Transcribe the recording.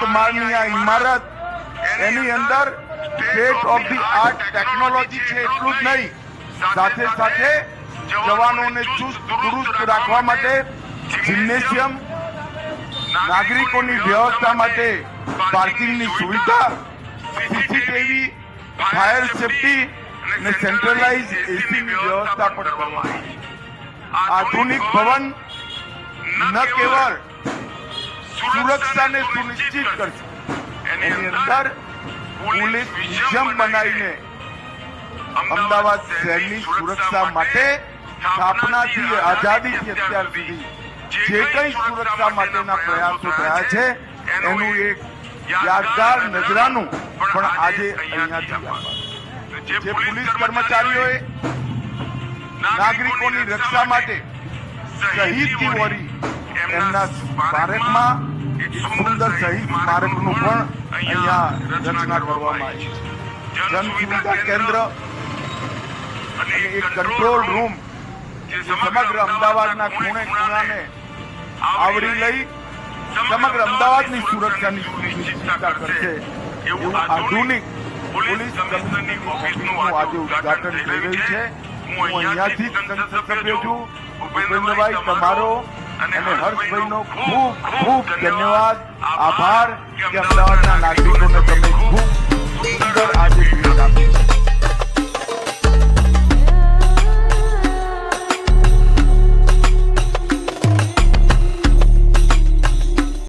7 માળની આ ઇમારત એની અંદર state of the art technology છે એટલું જ નહીં, સાથે સાથે જવાનોને ચુસ્ત દુરુસ્ત રાખવા માટે જિમ્નેશિયમ, નાગરિકોની વ્યવસ્થા માટે પાર્કિંગની સુવિધા, સીસીટીવી, ફાયર સેફટી અને સેન્ટ્રલાઇઝ એસીની વ્યવસ્થા પણ કરવામાં આવી. આધુનિક ભવન ન કેવળ સુરક્ષાને સુનિશ્ચિત કરશે, એની અંદર પોલીસ મ્યુઝિયમ બનાવીને અમદાવાદ શહેરની સુરક્ષા માટે સ્થાપનાથી આઝાદીથી અત્યાર સુધી જે કંઈ સુરક્ષા માટેના પ્રયાસો થયા છે એનું એક યાદગાર નજરાનું પણ આજે અહીંયાથી જે પોલીસ કર્મચારીઓએ નાગરિકોની રક્ષા માટે શહીદ વરી એમના સ્મારકમાં સુંદર શહીદ સ્મારકનું પણ અહીંયા રચના કરવામાં આવી છે. જન સુવિધા કેન્દ્ર અને એક કંટ્રોલ રૂમ જે સમગ્ર અમદાવાદના ખૂણે ખૂણાને આવરી લઈ સમગ્ર અમદાવાદની સુરક્ષાની સુનિશ્ચિતતા કરશે એવું આધુનિક પોલીસ કમિશનરની ઓફિસનું આજે ઉદ્ઘાટન થઈ રહ્યું છે. હું અહીંયાથી સંસદ સભ્ય છું ભૂપેન્દ્રભાઈ, તમારો અને હર્ષભાઈનો ખૂબ ખૂબ ધન્યવાદ, આભાર કે અમદાવાદના નાગરિકોને તમે ખૂબ સુંદર આજે ભેટ આપી.